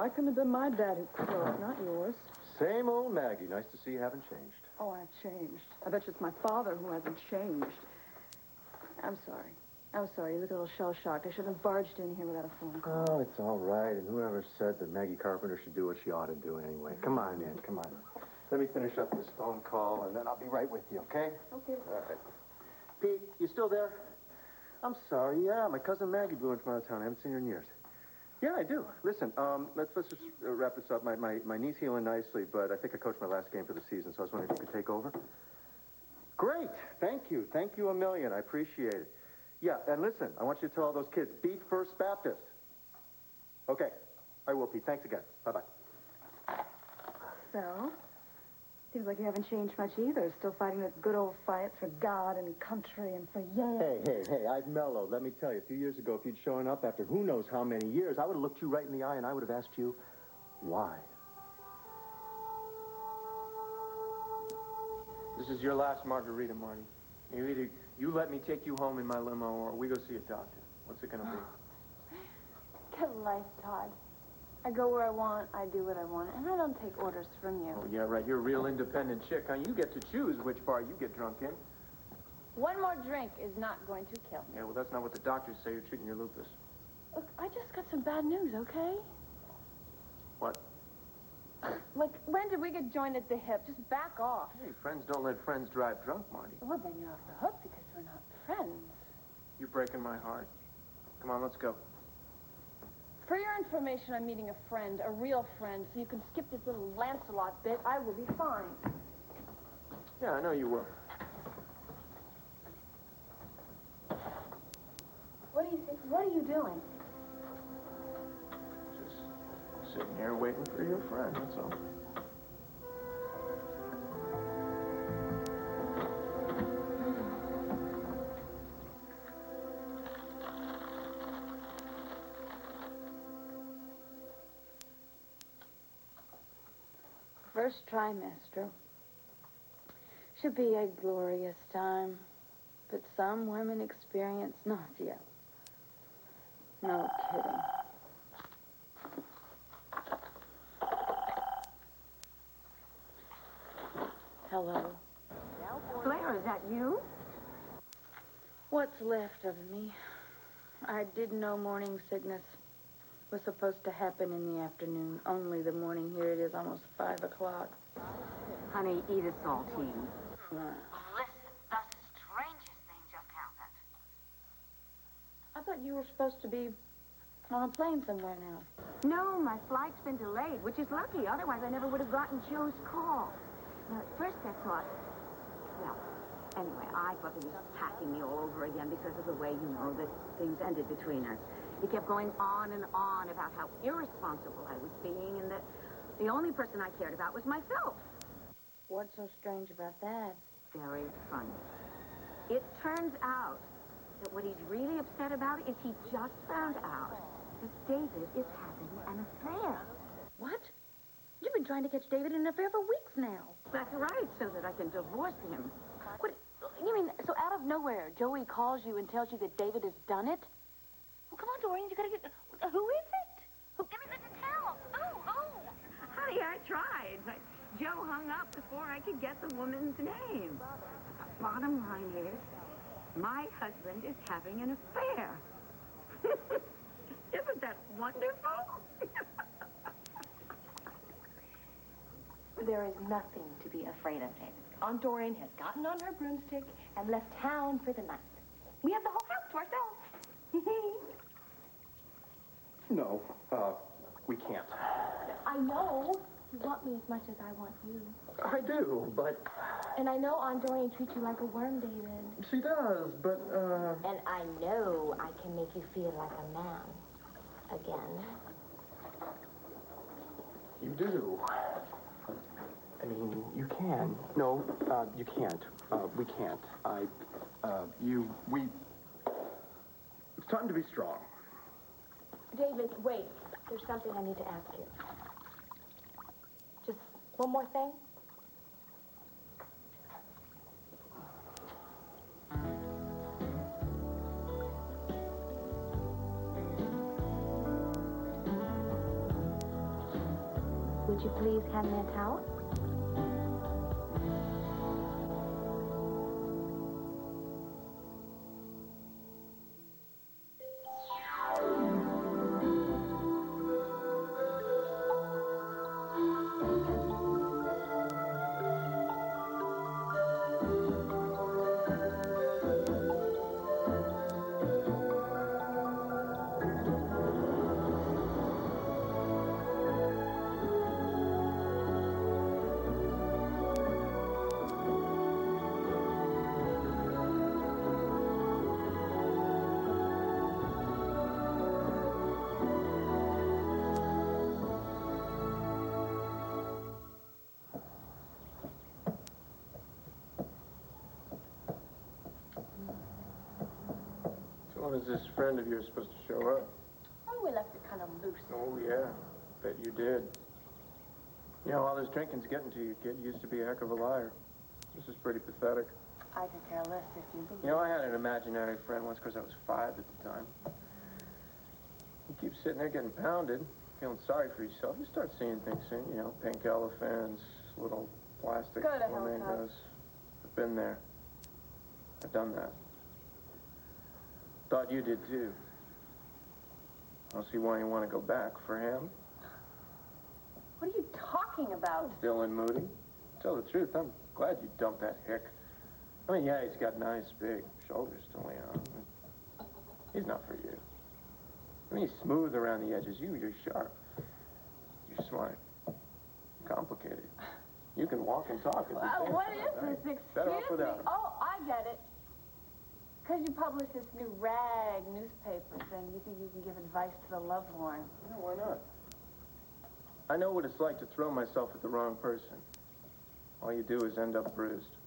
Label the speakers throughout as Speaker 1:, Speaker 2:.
Speaker 1: Why couldn't it have been my dad who croaked, not yours?
Speaker 2: Same old Maggie. Nice to see you haven't changed.
Speaker 1: Oh, I've changed. I bet you it's my father who hasn't changed. I'm sorry. You look a little shell-shocked. I should have barged in here without a phone call.
Speaker 2: Oh, it's all right. And whoever said that Maggie Carpenter should do what she ought to do anyway. Come on in, come on. Let me finish up this phone call, and then I'll be right with you, okay?
Speaker 1: Okay.
Speaker 2: All right. Pete, you still there? I'm sorry, yeah. My cousin Maggie blew in from out of town. I haven't seen her in years. Yeah, I do. Listen, let's just wrap this up. My knee's healing nicely, but I think I coached my last game for the season, so I was wondering if you could take over. Great. Thank you. Thank you a million. I appreciate it. Yeah, and listen, I want you to tell all those kids, beat First Baptist. Okay. I will, Pete. Thanks again. Bye-bye.
Speaker 1: So, seems like you haven't changed much either. Still fighting the good old fights for God and country and for Yale.
Speaker 2: Hey, I've mellowed. Let me tell you, a few years ago, if you'd shown up after who knows how many years, I would have looked you right in the eye and I would have asked you, why?
Speaker 3: This is your last margarita, Marty. Either you let me take you home in my limo or we go see a doctor. What's it gonna be?
Speaker 4: Get life, Todd. I go where I want, I do what I want, and I don't take orders from you.
Speaker 3: Oh, yeah, right. You're a real independent chick, huh? You get to choose which bar you get drunk in.
Speaker 4: One more drink is not going to kill me.
Speaker 3: Yeah, well, that's not what the doctors say. You're treating your lupus.
Speaker 4: Look, I just got some bad news, okay?
Speaker 3: What?
Speaker 4: Like, when did we get joined at the hip? Just back off.
Speaker 3: Hey, friends don't let friends drive drunk, Marty.
Speaker 4: Well, then you're off the hook because we're not friends.
Speaker 3: You're breaking my heart. Come on, let's go.
Speaker 4: For your information, I'm meeting a friend, a real friend, so you can skip this little Lancelot bit. I will be fine.
Speaker 3: Yeah, I know you will.
Speaker 4: What do you think? What are you doing?
Speaker 3: Just sitting here waiting for your friend, that's all.
Speaker 5: First trimester. Should be a glorious time, but some women experience nausea. No kidding. Hello.
Speaker 6: Blair, is that you?
Speaker 5: What's left of me? I didn't know morning sickness was supposed to happen in the afternoon. Only the morning. Here it is, almost 5 o'clock.
Speaker 6: Honey, eat a saltine.
Speaker 7: Listen, the strangest thing just happened.
Speaker 5: I thought you were supposed to be on a plane somewhere now.
Speaker 6: No, my flight's been delayed, which is lucky. Otherwise, I never would have gotten Joe's call. Now, at first I thought, well, anyway, I thought he was attacking me all over again because of the way, that things ended between us. He kept going on and on about how irresponsible I was being and that the only person I cared about was myself.
Speaker 5: What's so strange about that?
Speaker 6: Very funny. It turns out that what he's really upset about is he just found out that David is having an affair.
Speaker 5: What? You've been trying to catch David in an affair for weeks now.
Speaker 6: That's right, so that I can divorce him.
Speaker 5: What? You mean, so out of nowhere, Joey calls you and tells you that David has done it? Well, come on, Doreen, you gotta get... Who is it?
Speaker 7: Give me the details. Oh.
Speaker 6: Honey, I tried, but Joe hung up before I could get the woman's name. The bottom line is, my husband is having an affair. Isn't that wonderful?
Speaker 8: There is nothing to be afraid of, David. Aunt Doreen has gotten on her broomstick and left town for the night. We have the whole house to ourselves.
Speaker 2: No, we can't.
Speaker 8: I know you want me as much as I want you.
Speaker 2: I do, but...
Speaker 8: And I know Aunt Doreen treats you like a worm, David.
Speaker 2: She does, but,
Speaker 8: And I know I can make you feel like a man. Again.
Speaker 2: You do. I mean, you can. No, you can't. We can't. We... It's time to be strong.
Speaker 8: David, wait. There's something I need to ask you. Just one more thing.
Speaker 5: Would you please hand me a towel?
Speaker 3: So when is this friend of yours supposed to show up?
Speaker 4: Oh, we left it kind of loose.
Speaker 3: Oh, yeah. Bet you did. You know, all this drinking's getting to you, kid. You used to be a heck of a liar. This is pretty pathetic.
Speaker 4: I could care less if you believe.
Speaker 3: You know, I had an imaginary friend once because I was 5 at the time. You keep sitting there getting pounded, feeling sorry for yourself. You start seeing things soon, you know, pink elephants, little plastic
Speaker 4: Go to hell,
Speaker 3: flamingos. I've been there. I've done that. Thought you did too. I don't see why you want to go back for him.
Speaker 4: What are you talking about?
Speaker 3: Dylan Moody. Tell the truth, I'm glad you dumped that hick. I mean, yeah, he's got nice, big shoulders to lay on. He's not for you. I mean, he's smooth around the edges. You're sharp. You're smart. Complicated. You can walk and talk at the same
Speaker 4: What
Speaker 3: time,
Speaker 4: is
Speaker 3: right?
Speaker 4: this?
Speaker 3: Better off
Speaker 4: Excuse me.
Speaker 3: without him.
Speaker 4: Oh, I get it. Because you publish this new rag newspaper thing, you think you can give advice to the lovelorn.
Speaker 3: No, why not? I know what it's like to throw myself at the wrong person. All you do is end up bruised.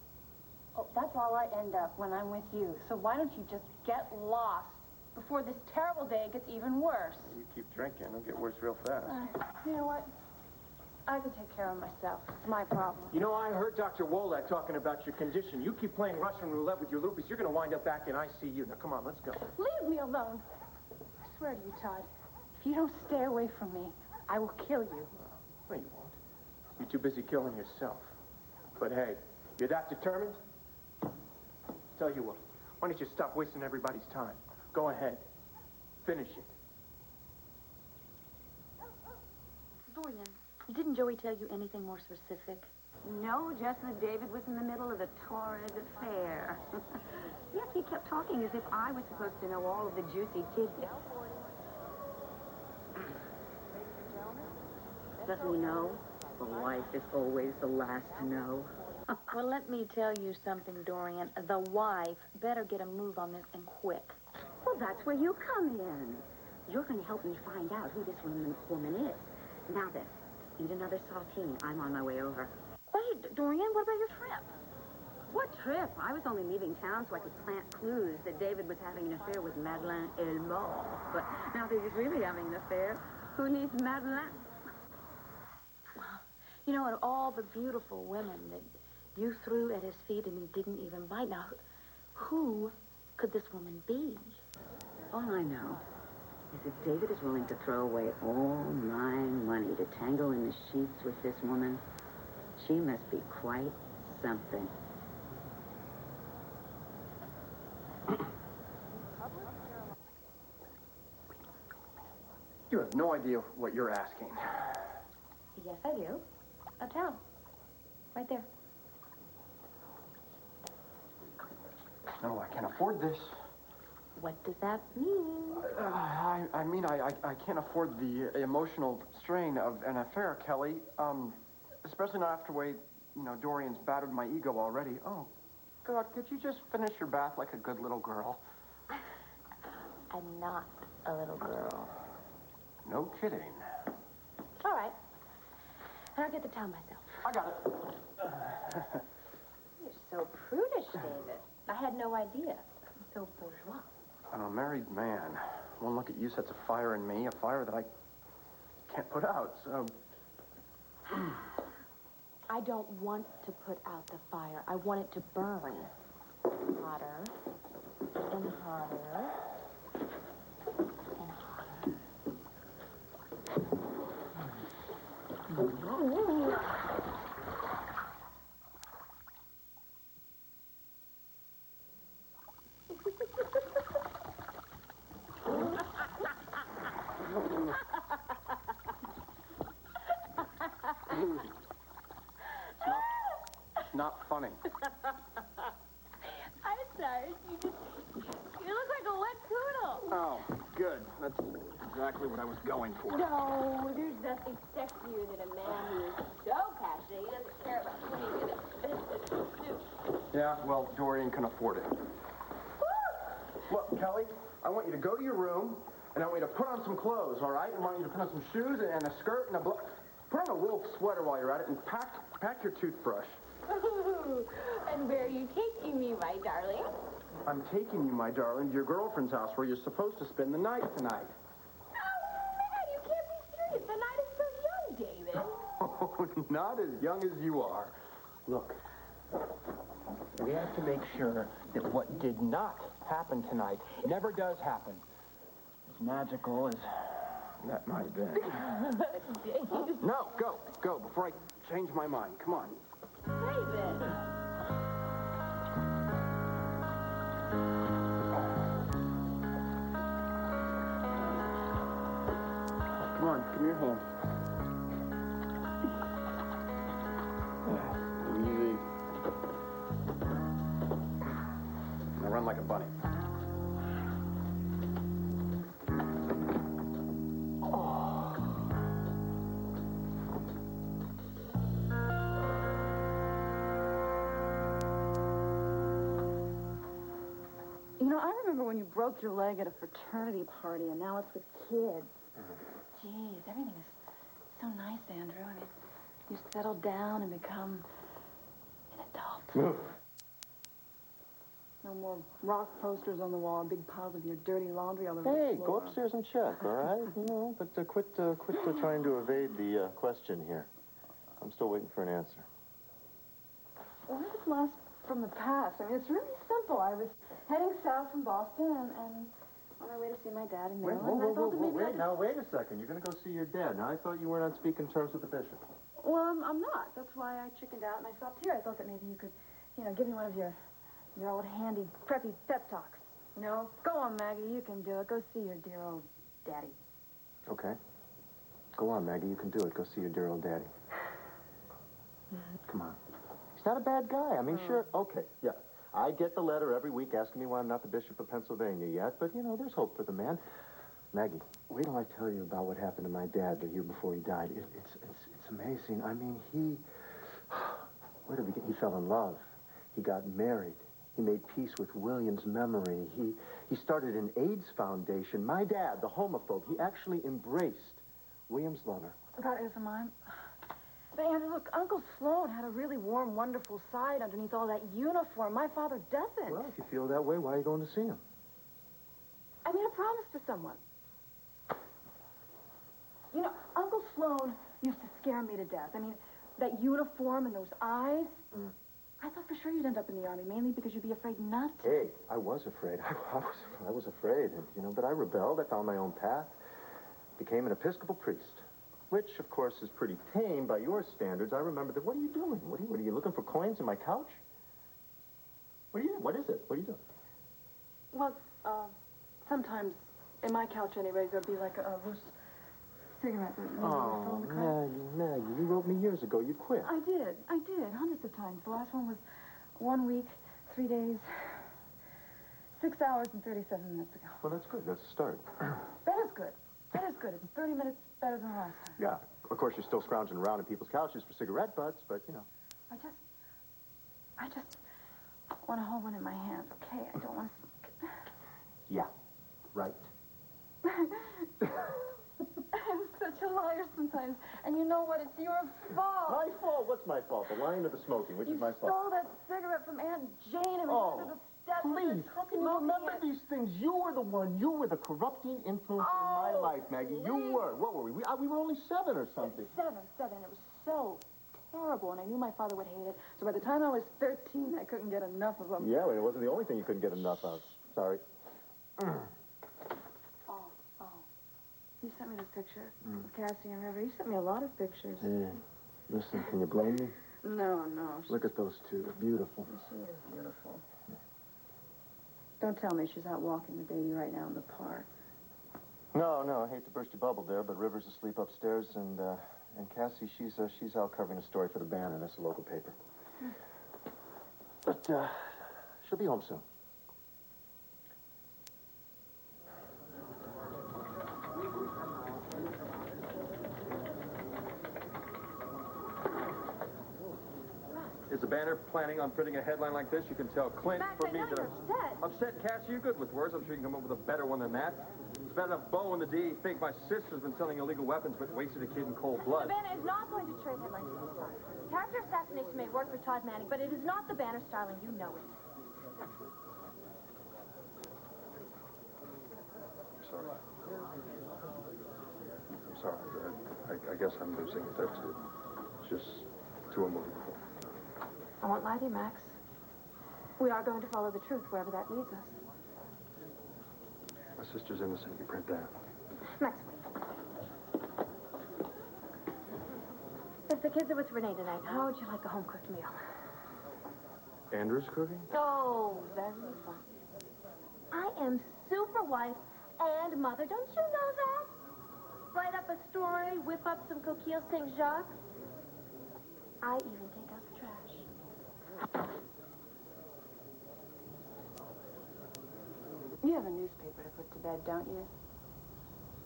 Speaker 4: Oh, that's all I end up when I'm with you. So why don't you just get lost before this terrible day gets even worse?
Speaker 3: You keep drinking, it'll get worse real fast.
Speaker 4: You know what? I can take care of myself. It's my problem.
Speaker 3: You know, I heard Dr. Wolak talking about your condition. You keep playing Russian roulette with your lupus, you're going to wind up back in ICU. Now, come on, let's go.
Speaker 4: Leave me alone. I swear to you, Todd, if you don't stay away from me, I will kill you.
Speaker 3: No, you won't. You're too busy killing yourself. But hey, you're that determined? Tell you what, why don't you stop wasting everybody's time? Go ahead. Finish it.
Speaker 5: Dorian, didn't Joey tell you anything more specific?
Speaker 6: No, just that David was in the middle of a torrid affair. Yes, he kept talking as if I was supposed to know all of the juicy tidbits. Doesn't he know? The wife is always the last to know.
Speaker 5: Well, let me tell you something, Dorian. The wife better get a move on this and quick.
Speaker 6: Well, that's where you come in. You're going to help me find out who this woman is. Now then, eat another saltine. I'm on my way over.
Speaker 5: Wait, Dorian, what about your trip?
Speaker 6: What trip? I was only leaving town so I could plant clues that David was having an affair with Madeleine Elmore. But now that he's really having an affair, who needs Madeleine?
Speaker 5: You know, and all the beautiful women that you threw at his feet and he didn't even bite. Now, who could this woman be?
Speaker 6: All I know is if David is willing to throw away all my money to tangle in the sheets with this woman, she must be quite something.
Speaker 3: You have no idea what you're asking.
Speaker 4: Yes, I do. A towel. Right there.
Speaker 9: No, I can't afford this.
Speaker 5: What does that mean?
Speaker 9: I mean, I can't afford the emotional strain of an affair, Kelly. Especially not after the way, you know, Dorian's battered my ego already. Oh, God, could you just finish your bath like a good little girl?
Speaker 5: I'm not a little girl.
Speaker 9: No kidding.
Speaker 5: All right. I'll get the towel myself.
Speaker 9: I got it.
Speaker 4: You're so prudish, David. I had no idea. So bourgeois.
Speaker 9: I'm a married man. One look at you sets a fire in me, a fire that I can't put out, so...
Speaker 4: I don't want to put out the fire. I want it to burn. Hotter and hotter and hotter.
Speaker 9: It's not funny.
Speaker 4: I'm sorry. You look like a wet poodle.
Speaker 9: Oh, good. That's exactly what I was going for.
Speaker 4: No, there's nothing sexier than a man who is so passionate he doesn't care about 20 minutes biscuits and soup.
Speaker 9: Yeah, well, Dorian can afford it. Look, Kelly, I want you to go to your room, and I want you to put on some clothes, all right? I want you to put on some shoes and a skirt and a put on a wool sweater while you're at it, and pack your toothbrush.
Speaker 4: Ooh, and where are you taking me, my darling?
Speaker 9: I'm taking you, my darling, to your girlfriend's house where you're supposed to spend the night tonight.
Speaker 4: Oh, man, you can't be serious. The night is so young, David.
Speaker 9: Oh, not as young as you are. Look, we have to make sure that what did not happen tonight never does happen. As magical as that might have been.
Speaker 4: David.
Speaker 9: No, go, before I change my mind. Come on.
Speaker 4: David.
Speaker 9: Come on, give me your hand. Easy. Now run like a bunny.
Speaker 1: You know, I remember when you broke your leg at a fraternity party, and now it's with kids. Geez, everything is so nice, Andrew. I mean, you settle down and become an adult. No more rock posters on the wall, big piles of your dirty laundry all over the
Speaker 2: Hey,
Speaker 1: floor.
Speaker 2: go upstairs and check, all right? You know, but quit trying to evade the question here. I'm still waiting for an answer.
Speaker 1: Well, it's a blast from the past. I mean, it's really simple. I was heading south from Boston and on my way to see my dad in Maryland. I thought that maybe I could...
Speaker 2: wait a second. You're going to go see your dad. Now, I thought you weren't on speaking terms with the bishop.
Speaker 1: Well, I'm not. That's why I chickened out and I stopped here. I thought that maybe you could, give me one of your old handy, preppy pep talks. You know, go on, Maggie. You can do it. Go see your dear old daddy.
Speaker 2: Okay. Go on, Maggie. You can do it. Go see your dear old daddy. Come on. He's not a bad guy. I mean, sure. Okay, yeah. I get the letter every week asking me why I'm not the Bishop of Pennsylvania yet, but, there's hope for the man. Maggie, wait till I tell you about what happened to my dad the year before he died. It's amazing. I mean, where did we get? He fell in love. He got married. He made peace with William's memory. He started an AIDS foundation. My dad, the homophobe, he actually embraced William's lover.
Speaker 1: That isn't mine. But, Andrew, look, Uncle Sloan had a really warm, wonderful side underneath all that uniform. My father doesn't.
Speaker 2: Well, if you feel that way, why are you going to see him?
Speaker 1: I made a promise to someone. Uncle Sloan used to scare me to death. I mean, that uniform and those eyes. I thought for sure you'd end up in the Army, mainly because you'd be afraid not to.
Speaker 2: Hey, I was afraid. I was afraid, and, but I rebelled. I found my own path. Became an Episcopal priest. Which, of course, is pretty tame by your standards. I remember that. What are you doing? What are you looking for coins in my couch? What is it? What are you doing?
Speaker 1: Well, sometimes, in my couch anyways, there'd be like a loose cigarette.
Speaker 2: Oh, Maggie, you wrote me years ago you'd quit.
Speaker 1: I did, hundreds of times. The last one was 1 week, 3 days, 6 hours and 37 minutes ago.
Speaker 2: Well, that's good. That's a start.
Speaker 1: That is good. It's 30 minutes better than last time.
Speaker 2: Yeah. Of course, you're still scrounging around in people's couches for cigarette butts, but,
Speaker 1: I just want to hold one in my hands, okay? I don't want to...
Speaker 2: Yeah, right.
Speaker 1: I'm such a liar sometimes. And you know what? It's your fault.
Speaker 2: My fault? What's my fault? The lying or the smoking? Which is my fault?
Speaker 1: You stole that cigarette from Aunt Jane and
Speaker 2: Oh,
Speaker 1: under the steps.
Speaker 2: please, how can you remember these things? You were the one. You were the corrupting influence in my life, Maggie. You were. What were we? We were only 7 or something.
Speaker 1: 7. It was so terrible, and I knew my father would hate it. So by the time I was 13, I couldn't get enough of them.
Speaker 2: Yeah, well, it wasn't the only thing you couldn't get enough of. Sorry.
Speaker 5: You sent me this picture of Cassie and River. You sent me a lot of pictures.
Speaker 3: Hey, listen, can you blame me?
Speaker 5: No.
Speaker 3: Look at those two. They're beautiful.
Speaker 5: She is beautiful. Don't tell me she's out walking the baby right now in the park.
Speaker 2: No, I hate to burst your bubble there, but River's asleep upstairs, and Cassie, she's out covering a story for the Banner. That's a local paper. But, she'll be home soon. Is the Banner planning on printing a headline like this? You can tell Clint for me that upset. Cassie, you're good with words. I'm sure you can come up with a better one than that. It's bad enough Bo and the DA think my sister's been selling illegal weapons but wasted a kid in cold blood.
Speaker 8: The Banner is not going to trade headlines this time. Character assassination may work for Todd Manning, but it is not the Banner style, and you know it.
Speaker 2: I'm sorry. I guess I'm losing it. That's it. It's just too unbelievable.
Speaker 1: I won't lie to you, Max. We are going to follow the truth wherever that leads us.
Speaker 2: My sister's innocent. You print that.
Speaker 8: Max, if the kids are with Renee tonight, how would you like a home-cooked meal?
Speaker 2: Andrew's cooking?
Speaker 8: Oh, very fun. I am super wife and mother. Don't you know that? Write up a story, whip up some coquille Saint-Jacques. I even take out the trash.
Speaker 1: You have a newspaper to put to bed, don't you?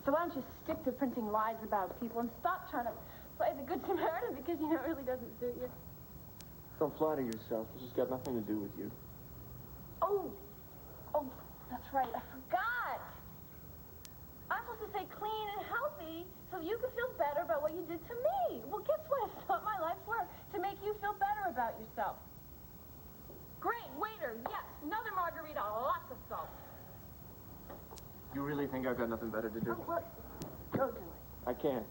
Speaker 1: So why don't you stick to printing lies about people and stop trying to play the Good Samaritan because you know it really doesn't suit you.
Speaker 3: Don't flatter yourself. This has got nothing to do with you.
Speaker 1: Oh, that's right. I forgot. I'm supposed to say clean and healthy so you can feel better about what you did to me. Well, guess what? It's not my life's work to make you feel better about yourself. Great, waiter. Yes, another margarita, lots of salt.
Speaker 3: You really think I've got nothing better to do?
Speaker 1: Oh, well, go do it.
Speaker 3: I can't.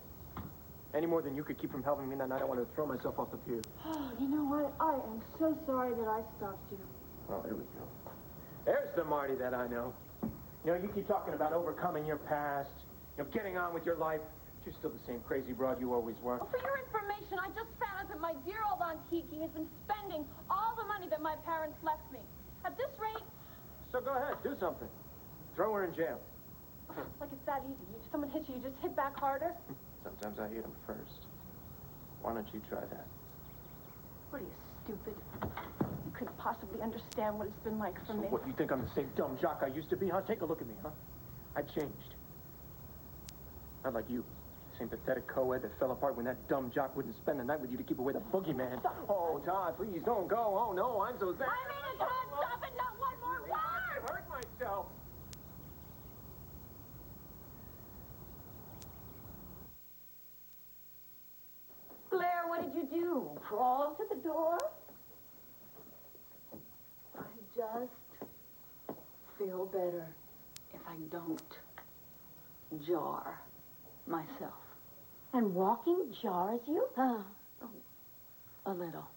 Speaker 3: Any more than you could keep from helping me that night, I wanted to throw myself off the pier.
Speaker 1: Oh, you know what? I am so sorry that I stopped you.
Speaker 3: Oh, here we go. There's the Marty that I know. You know, you keep talking about overcoming your past, you know, getting on with your life. But you're still the same crazy broad you always were.
Speaker 1: Well, for your information, I just found out that my dear old Aunt Kiki has been spending all the money that my parents left me. At this rate...
Speaker 3: So go ahead, do something. Throw her in jail.
Speaker 1: Like it's that easy. If someone hits you, you just hit back harder.
Speaker 3: Sometimes I hit him first. Why don't you try that?
Speaker 1: What are you, stupid? You couldn't possibly understand what it's been like for me.
Speaker 3: What, you think I'm the same dumb jock I used to be, huh? Take a look at me, huh? I changed. Not like you. Same pathetic co-ed that fell apart when that dumb jock wouldn't spend the night with you to keep away the boogeyman.
Speaker 1: Stop.
Speaker 3: Oh, Todd, please don't go. Oh, no, I'm so sad.
Speaker 1: I mean it, Todd, stop it, not one more word!
Speaker 3: I hurt myself.
Speaker 1: Blair, what did you do? Crawl to the door? I just feel better if I don't jar myself.
Speaker 8: And walking jars you?
Speaker 1: A little.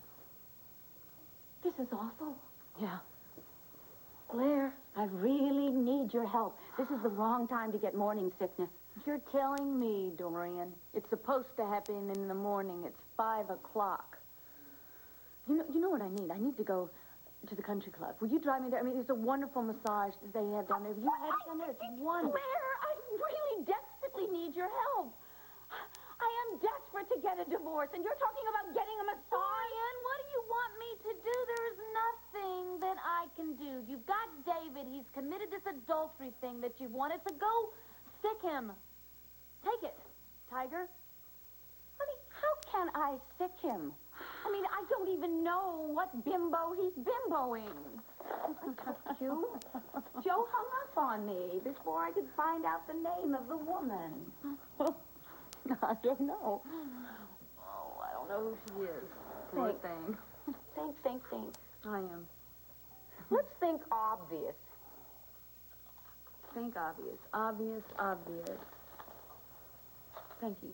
Speaker 8: This is awful.
Speaker 1: Yeah.
Speaker 8: Blair, I really need your help. This is the wrong time to get morning sickness.
Speaker 5: You're telling me, Dorian. It's supposed to happen in the morning. It's 5 o'clock. You know what I need? I need to go to the country club. Will you drive me there? I mean, it's a wonderful massage that they have down there. Have you had it down there? It's wonderful.
Speaker 8: Blair, I really desperately need your help. I am desperate to get a divorce, and you're talking about getting a massage?
Speaker 5: Dorian, what do you want me to do? There is nothing that I can do. You've got David. He's committed this adultery thing that you've wanted to go sick him. Take it, Tiger.
Speaker 8: Honey, how can I sick him? I mean, I don't even know what bimbo he's bimboing. You? Joe hung up on me before I could find out the name of the woman.
Speaker 5: I don't know. Oh, I don't know who she is. Poor thing.
Speaker 8: Think.
Speaker 5: I am.
Speaker 8: Let's think obvious.
Speaker 5: Think obvious. Obvious. Thank you.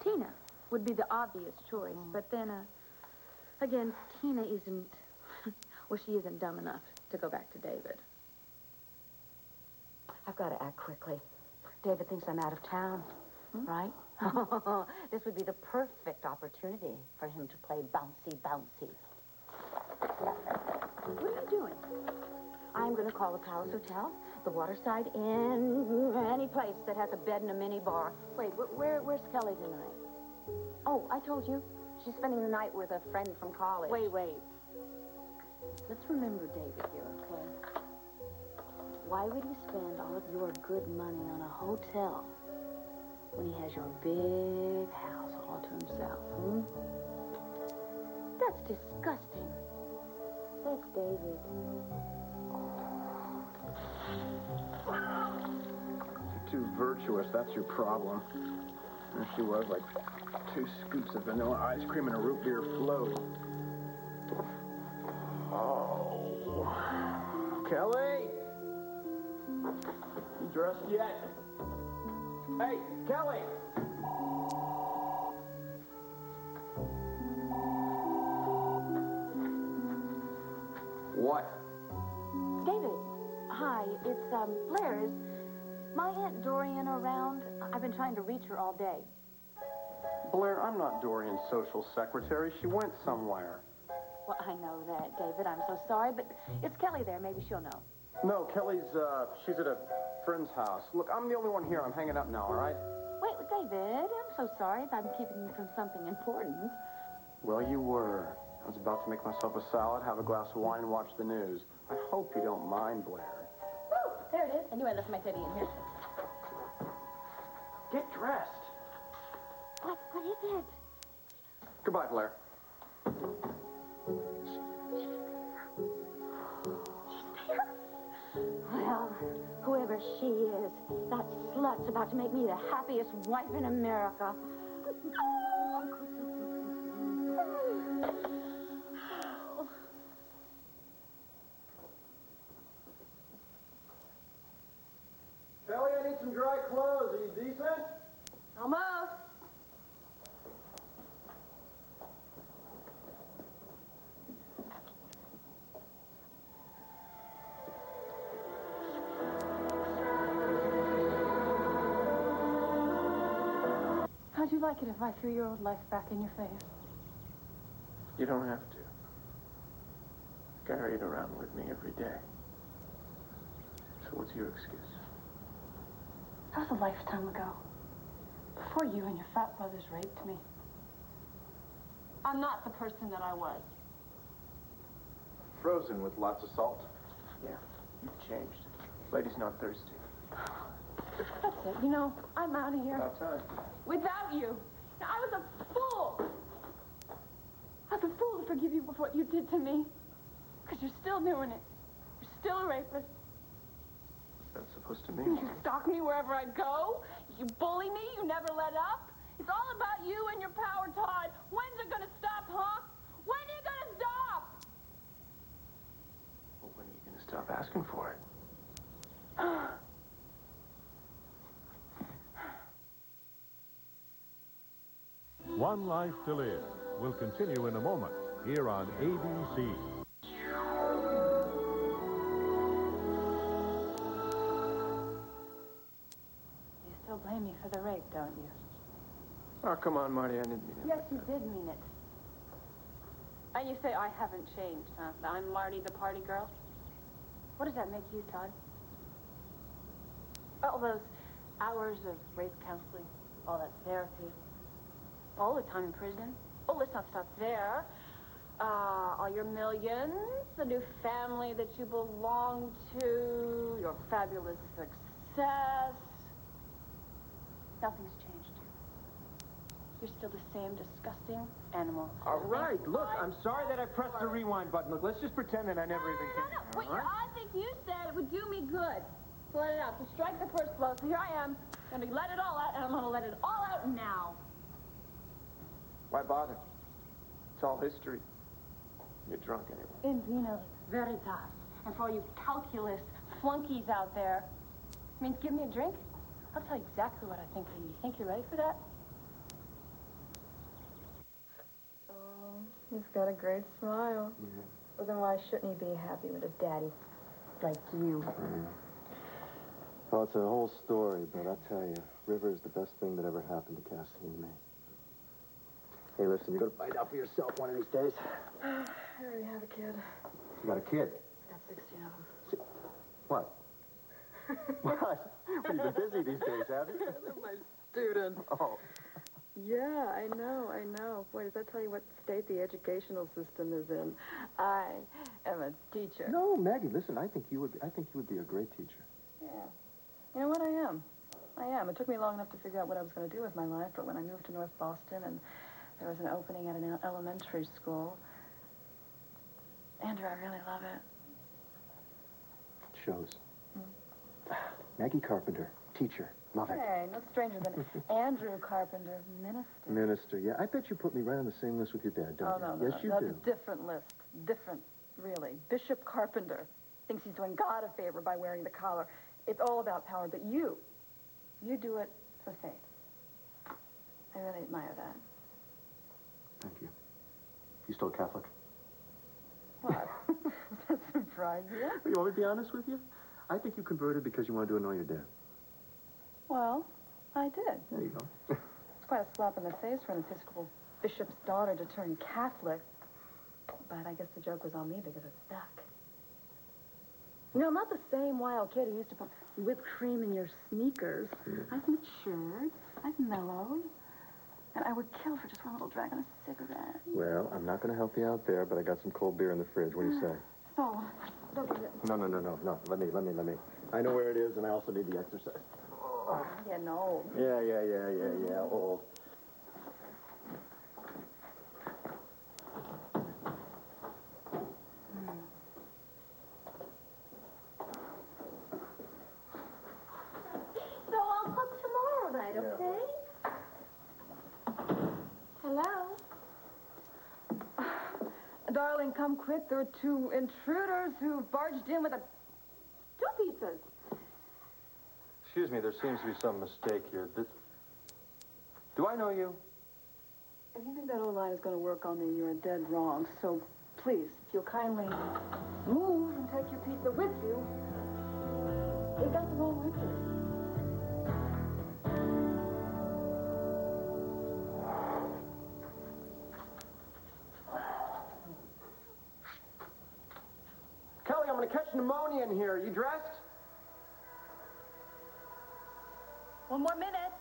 Speaker 5: Tina would be the obvious choice, but then, again, Tina isn't, well, she isn't dumb enough to go back to David.
Speaker 8: I've got to act quickly.
Speaker 6: David thinks I'm out of town, right? This would be the perfect opportunity for him to play bouncy, bouncy. What are you doing? I'm going to call the Palace Hotel, the Waterside Inn, any place that has a bed and a mini bar.
Speaker 5: Wait, where's Kelly tonight?
Speaker 6: Oh, I told you. She's spending the night with a friend from college.
Speaker 5: Wait. Let's remember David here, okay? Why would he spend all of your good money on a hotel when he has your big house all to himself, That's disgusting. That's David.
Speaker 9: You're too virtuous, that's your problem. There she was, like 2 scoops of vanilla ice cream and a root beer float. Oh. Kelly? You dressed yet? Hey, Kelly! What?
Speaker 5: David, hi, it's, Blair. Is my Aunt Dorian around? I've been trying to reach her all day.
Speaker 9: Blair, I'm not Dorian's social secretary. She went somewhere.
Speaker 5: Well, I know that, David. I'm so sorry, but it's Kelly there. Maybe she'll know.
Speaker 9: No, Kelly's, she's at a friend's house. Look, I'm the only one here. I'm hanging up now, all right?
Speaker 5: Wait, David, I'm so sorry if I'm keeping you from something important.
Speaker 9: Well, you were. I was about to make myself a salad, have a glass of wine, and watch the news. I hope you don't mind, Blair.
Speaker 5: Woo! There it is. I knew I left my teddy in here.
Speaker 9: Get dressed.
Speaker 8: What is it?
Speaker 9: Goodbye, Blair.
Speaker 6: Well, whoever she is, that slut's about to make me the happiest wife in America.
Speaker 9: Kelly, I need some dry clothes. Are you decent?
Speaker 5: Almost. How'd you like it if I threw your old life back in your face?
Speaker 3: You don't have to. Carry it around with me every day. So what's your excuse?
Speaker 1: That was a lifetime ago. Before you and your fat brothers raped me. I'm not the person that I was.
Speaker 2: Frozen with lots of salt.
Speaker 3: Yeah, you've changed. Lady's not thirsty.
Speaker 1: That's it. You know, I'm out of here.
Speaker 3: About time.
Speaker 1: Without you. Now, I was a fool. I was a fool to forgive you for what you did to me. Because you're still doing it. You're still a rapist.
Speaker 3: What's that supposed to mean?
Speaker 1: You stalk me wherever I go. You bully me. You never let up. It's all about you and your power, Todd. When's it gonna stop, huh? When are you gonna stop?
Speaker 3: Well, when are you going to stop asking for it?
Speaker 10: One Life to Live will continue in a moment here on ABC.
Speaker 1: You still blame me for the rape, don't you?
Speaker 3: Oh, come on, Marty. I didn't mean it.
Speaker 1: Yes, you did mean it. And you say I haven't changed, huh? I'm Marty, the party girl? What does that make you, Todd? All those hours of rape counseling, all that therapy, all the time in prison. Oh, let's not stop there. All your millions, the new family that you belong to, your fabulous success. Nothing's changed. You're still the same disgusting animal.
Speaker 3: All right, look, I'm sorry that I pressed the rewind button. Look, let's just pretend that I never even came here,
Speaker 1: Wait,
Speaker 3: all right?
Speaker 1: I think you said it would do me good to let it out, to strike the first blow. So here I am, going to let it all out, and I'm going to let it all out now.
Speaker 3: Why bother? It's all history. You're drunk anyway.
Speaker 1: In vino veritas. And for all you calculus flunkies out there, means give me a drink? I'll tell you exactly what I think of you. You think you're ready for that?
Speaker 11: Oh, he's got a great smile.
Speaker 3: Yeah.
Speaker 11: Well, then why shouldn't he be happy with a daddy like you?
Speaker 2: Well, it's a whole story, but I tell you, River is the best thing that ever happened to Cassie and me. Hey, listen, you're going to find out for yourself one of these days.
Speaker 11: I already have a kid.
Speaker 2: You got a kid?
Speaker 11: Got 16 of them.
Speaker 2: What? What? Well, you've been busy these days, have you?
Speaker 11: They're my students.
Speaker 2: Oh.
Speaker 11: Yeah, I know. Boy, does that tell you what state the educational system is in? I am a teacher.
Speaker 2: No, Maggie, listen, I think you would be a great teacher.
Speaker 11: Yeah. You know what, I am. It took me long enough to figure out what I was going to do with my life, but when I moved to North Boston and there was an opening at an elementary school, Andrew, I really love it.
Speaker 2: It shows. Maggie Carpenter, teacher. Love it.
Speaker 11: Hey, no stranger than Andrew Carpenter, minister.
Speaker 2: Minister, yeah. I bet you put me right on the same list with your dad, don't you?
Speaker 11: No.
Speaker 2: Yes, you
Speaker 11: That's
Speaker 2: do.
Speaker 11: a different list. Different, really. Bishop Carpenter thinks he's doing God a favor by wearing the collar. It's all about power, but you do it for faith. I really admire that.
Speaker 2: Thank you. You still Catholic?
Speaker 11: What? Does that surprise you?
Speaker 2: You want me to be honest with you? I think you converted because you wanted to annoy your dad.
Speaker 11: Well, I did.
Speaker 2: There you go.
Speaker 11: It's quite a slap in the face for an Episcopal bishop's daughter to turn Catholic. But I guess the joke was on me because it stuck. You know, I'm not the same wild kid who used to put whipped cream in your sneakers. I've matured. I've mellowed. And I would kill for just one little drag on a cigarette.
Speaker 2: Well, I'm not going to help you out there, but I got some cold beer in the fridge. What do you say?
Speaker 11: No, don't do it.
Speaker 2: No. Let me. I know where it is, and I also need the exercise.
Speaker 11: Oh, yeah, no.
Speaker 2: Yeah, old.
Speaker 8: So I'll come tomorrow night, okay? Hello?
Speaker 11: Darling, come quick. There are two intruders who barged in with two pizzas.
Speaker 2: Excuse me, there seems to be some mistake here. Do I know you?
Speaker 11: If you think that old line is going to work on me, you're dead wrong. So, please, if you'll kindly move and take your pizza with you, we've got the wrong record.
Speaker 9: Kelly, I'm going to catch pneumonia in here. You dressed?
Speaker 5: One more minute.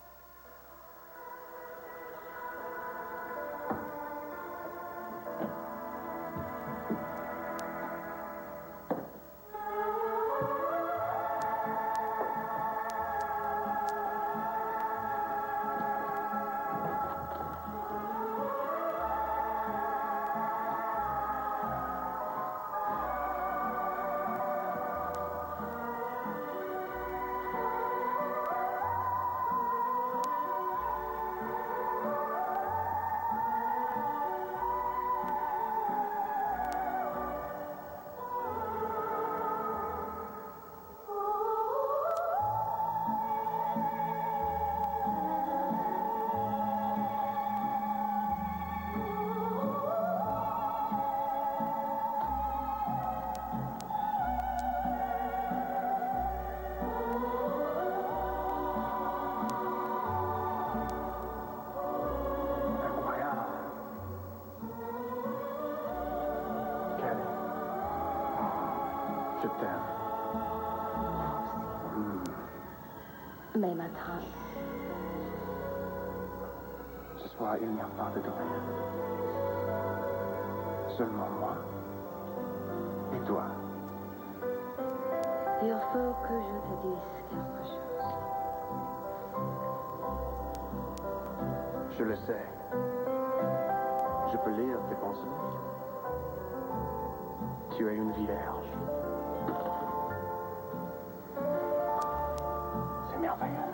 Speaker 4: Mais ma tante.
Speaker 9: Ce soir, il n'y a pas de Dorian. Seulement moi. Et toi.
Speaker 4: Il faut que je te dise quelque chose.
Speaker 9: Je le sais. Je peux lire tes pensées. Tu es une vierge. C'est merveilleux.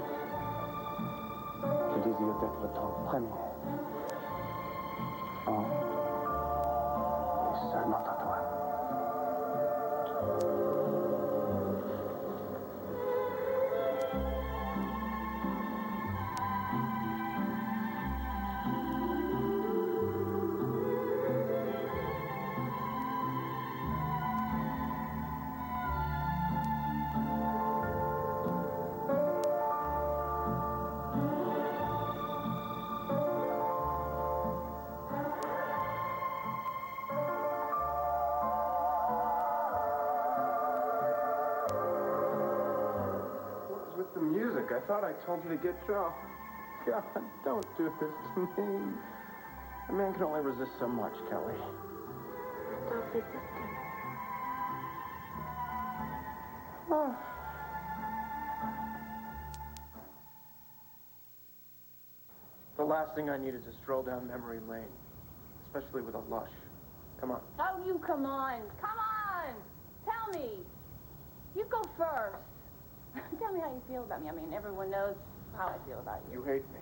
Speaker 9: Je désire être ton premier. Oh. Et seulement à toi.
Speaker 3: I thought I told you to get drunk. God, don't do this to me.
Speaker 9: A man can only resist so much, Kelly.
Speaker 8: Stop resisting.
Speaker 3: Oh. The last thing I need is a stroll down memory lane, especially with a lush. Come on.
Speaker 5: Oh, you come on. Come on. Tell me. You go first. Tell me how you feel about me. I mean, everyone knows how I feel about you.
Speaker 3: You hate me.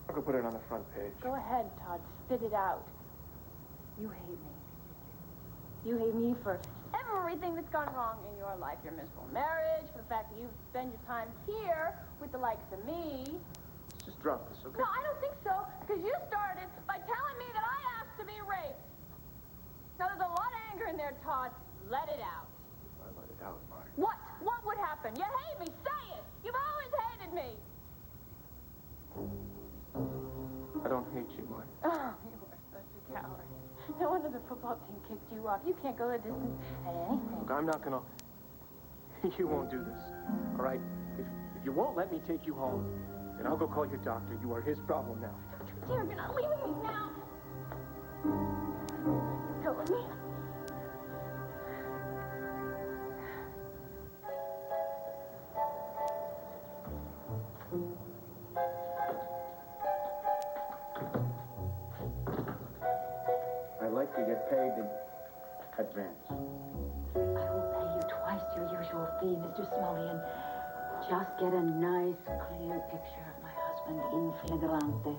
Speaker 3: I could put it on the front page.
Speaker 5: Go ahead, Todd. Spit it out. You hate me. You hate me for everything that's gone wrong in your life. Your miserable marriage, for the fact that you spend your time here with the likes of me.
Speaker 3: Let's just drop this, okay?
Speaker 5: No, I don't think so, because you started by telling me that I asked to be raped. Now, there's a lot of anger in there, Todd. Let it out.
Speaker 3: I let it out, Mark.
Speaker 5: What? What would happen? You hate me. Say it. You've always hated me.
Speaker 3: I don't hate you, Mark.
Speaker 5: Oh, you are such a coward. No wonder the football team kicked you off. You can't go the distance at anything.
Speaker 3: Look, I'm not gonna... You won't do this, all right? If you won't let me take you home, then I'll go call your doctor. You are his problem now.
Speaker 5: Don't you dare. You're not leaving me now. Go with me.
Speaker 3: I'd like to get paid in advance.
Speaker 1: I will pay you twice your usual fee, Mr. Smolian. Just get a nice, clear picture of my husband in flagrante.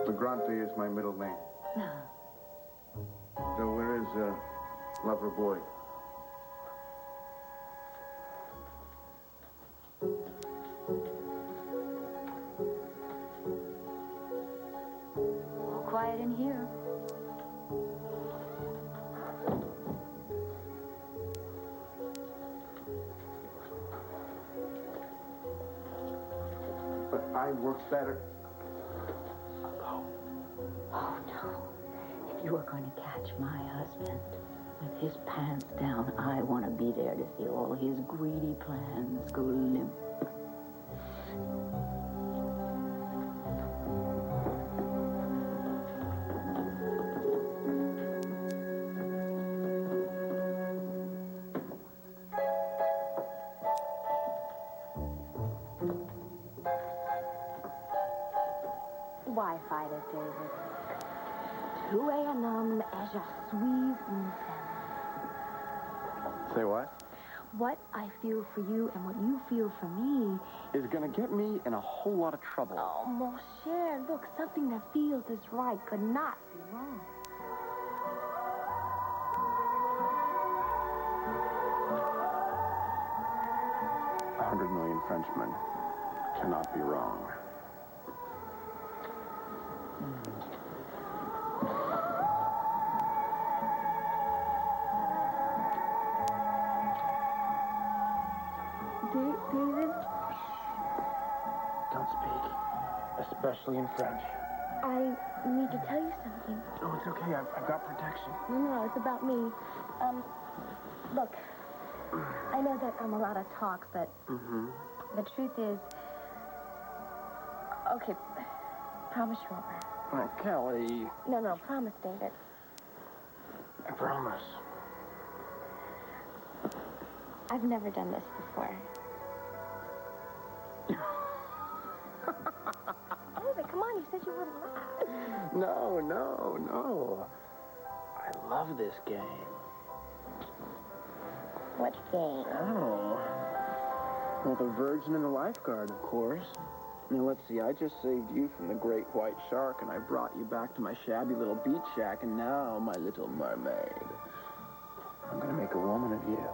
Speaker 2: Flagrante is my middle name.
Speaker 1: No.
Speaker 2: So where is, Lover Boy?
Speaker 1: All quiet in here.
Speaker 2: But I work better.
Speaker 1: Oh, no. If you are going to catch my husband with his pants down, I want to be there to see all his greedy plans go limp.
Speaker 4: Why fight it, David? Tout est un homme et je suis une femme.
Speaker 9: Say what?
Speaker 4: What I feel for you and what you feel for me.
Speaker 9: Is gonna get me in a whole lot of trouble.
Speaker 4: Oh, mon cher, look, something that feels is right could not be wrong.
Speaker 9: A 100 million Frenchmen cannot be wrong.
Speaker 4: David?
Speaker 3: Don't speak, especially in French.
Speaker 4: I need to tell you something.
Speaker 3: Oh, it's okay. I've got protection.
Speaker 4: No, it's about me. Look, I know that I'm a lot of talk, but the truth is... Okay, promise you won't laugh.
Speaker 9: Oh, Kelly.
Speaker 4: No, promise, David.
Speaker 3: I promise.
Speaker 4: I've never done this before. David, come on, you said you wouldn't laugh.
Speaker 3: No. I love this game.
Speaker 4: What game?
Speaker 3: Oh. Well, the Virgin and the Lifeguard, of course. Now, let's see. I just saved you from the great white shark, and I brought you back to my shabby little beach shack, and now, my little mermaid, I'm gonna make a woman of you.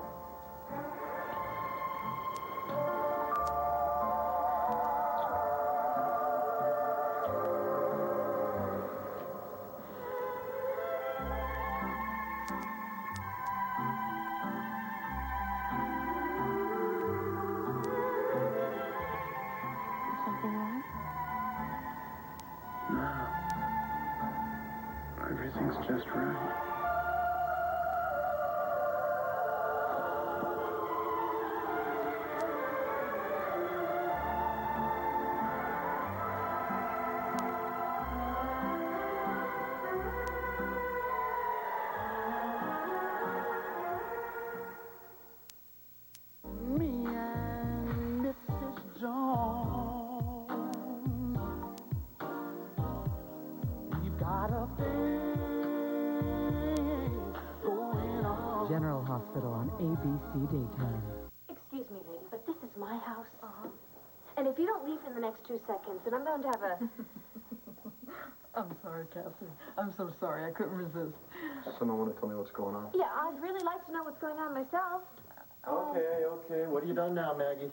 Speaker 4: Something wrong?
Speaker 3: No. Everything's just right.
Speaker 1: lot of things going on.
Speaker 12: General Hospital on ABC Daytime.
Speaker 8: Excuse me, lady, but this is my house. And if you don't leave in the next 2 seconds, then I'm going to have a...
Speaker 11: I'm sorry, Cassie. I'm so sorry. I couldn't resist.
Speaker 9: Someone want to tell me what's going on?
Speaker 8: Yeah, I'd really like to know what's going on myself.
Speaker 2: Okay. What have you done now, Maggie?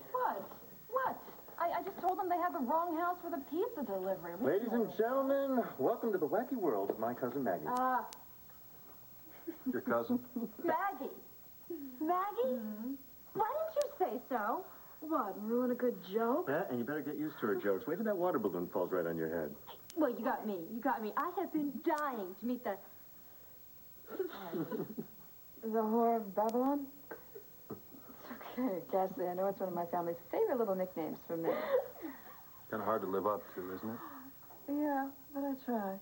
Speaker 1: What? I just told them they had the wrong house for the pizza delivery.
Speaker 2: Ladies and gentlemen, welcome to the wacky world of my cousin Maggie. Your cousin?
Speaker 8: Maggie. Maggie? Why didn't you say so?
Speaker 11: What, ruin a good joke?
Speaker 2: Yeah, and you better get used to her jokes. Wait till that water balloon falls right on your head.
Speaker 8: Well, you got me. I have been dying to meet the...
Speaker 11: The Whore of Babylon? It's okay, Cassie. I know it's one of my family's favorite little nicknames for me.
Speaker 9: Kind of hard to live up to, isn't it?
Speaker 11: Yeah, but I try.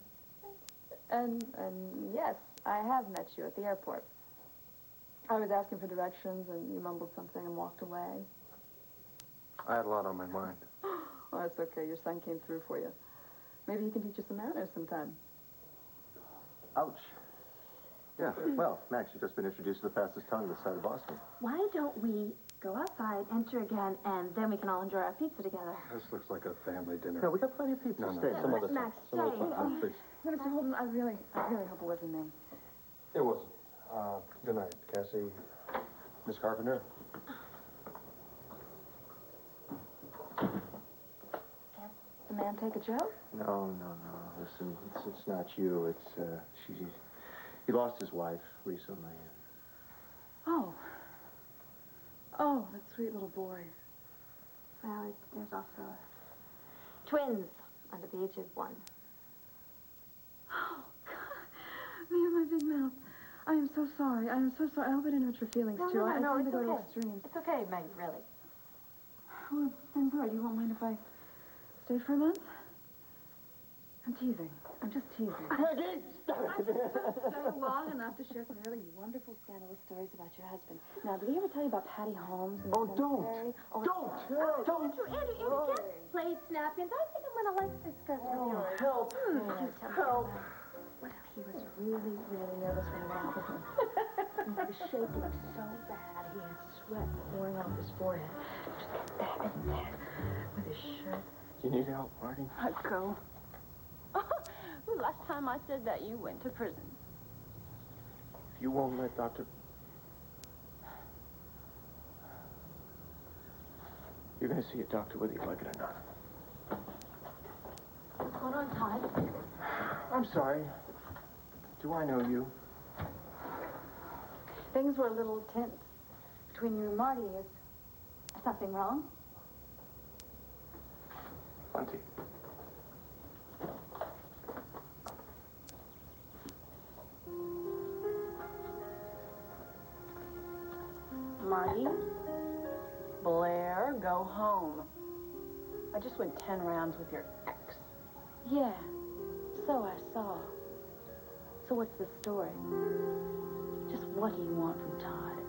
Speaker 11: And yes, I have met you at the airport. I was asking for directions, and you mumbled something and walked away.
Speaker 9: I had a lot on my mind.
Speaker 11: Oh, that's okay. Your son came through for you. Maybe he can teach you some manners sometime.
Speaker 2: Ouch. Yeah, well, Max, you've just been introduced to the fastest tongue this side of Boston.
Speaker 8: Why don't we go outside, enter again, and then we can all enjoy our pizza together?
Speaker 9: This looks like a family dinner.
Speaker 2: No, we got plenty of pizza.
Speaker 9: No.
Speaker 2: Stay, some other
Speaker 8: Max,
Speaker 2: time. Some other
Speaker 8: stay.
Speaker 2: time. No, please.
Speaker 11: Mr. Holden, I really hope it wasn't me.
Speaker 9: It wasn't. Good night, Cassie. Miss Carpenter.
Speaker 11: The man take a joke?
Speaker 2: No. Listen, it's not you. It's, he lost his wife recently.
Speaker 11: Oh, that sweet little boy.
Speaker 8: Well, there's also twins under the age of 1.
Speaker 11: Oh, God. Me and my big mouth. I am so sorry. I hope I didn't hurt your feelings, too. I tend to go to extremes.
Speaker 8: It's okay, Maggie, really.
Speaker 11: Well, then good. You won't mind if I stay for a month? I'm teasing. I'm just teasing.
Speaker 2: Maggie, stop it.
Speaker 11: So long enough to share some really wonderful, scandalous stories about your husband. Now, did he ever tell you about Patty Holmes? And
Speaker 2: Oh, don't.
Speaker 11: Cemetery?
Speaker 2: Don't.
Speaker 8: Andrew, can't play napkins. I think I'm going to like this discuss with you.
Speaker 2: Help. Help.
Speaker 8: Well, he was really, really nervous when he went out with him. He was shaking so bad, he had sweat pouring off his forehead. Just that and that with his shirt.
Speaker 3: Do you need help, Marty?
Speaker 1: I'd go. The last time I said that, you went to prison.
Speaker 3: You won't let Dr. You're going to see a doctor whether you like it or not.
Speaker 8: What's going on, Todd?
Speaker 3: I'm sorry. Do I know you?
Speaker 11: Things were a little tense between you and Marty. Is something wrong?
Speaker 3: Plenty.
Speaker 1: Marty? Blair, go home. I just went 10 rounds with your ex.
Speaker 11: Yeah, so I saw. So what's the story? Just what do you want from Todd?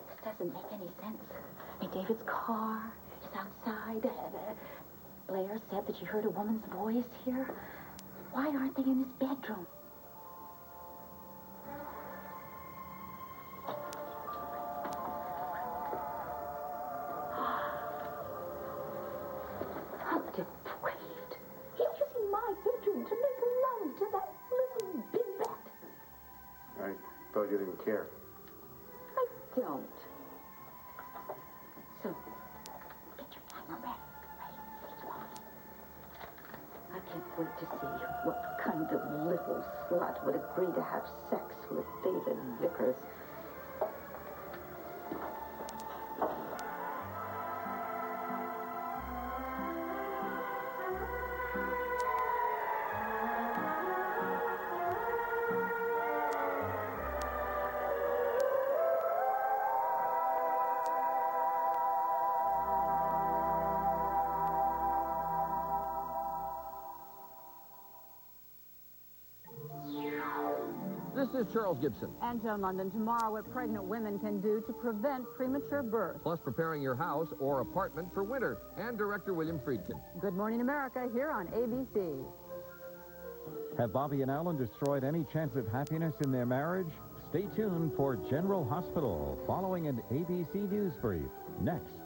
Speaker 6: This doesn't make any sense. I mean, David's car is outside. Blair said that she heard a woman's voice here. Why aren't they in his bedroom? How depraved. He's using my bedroom to make love to that little bimbet.
Speaker 3: I thought you didn't care.
Speaker 6: I don't. So, get your camera ready. I can't wait to see what kind of little slut would agree to have sex with David Vickers.
Speaker 13: This is Charles Gibson.
Speaker 14: And Joan London. Tomorrow, what pregnant women can do to prevent premature birth.
Speaker 13: Plus, preparing your house or apartment for winter. And director William Friedkin.
Speaker 14: Good Morning America here on ABC.
Speaker 15: Have Bobby and Alan destroyed any chance of happiness in their marriage? Stay tuned for General Hospital, following an ABC News brief. Next.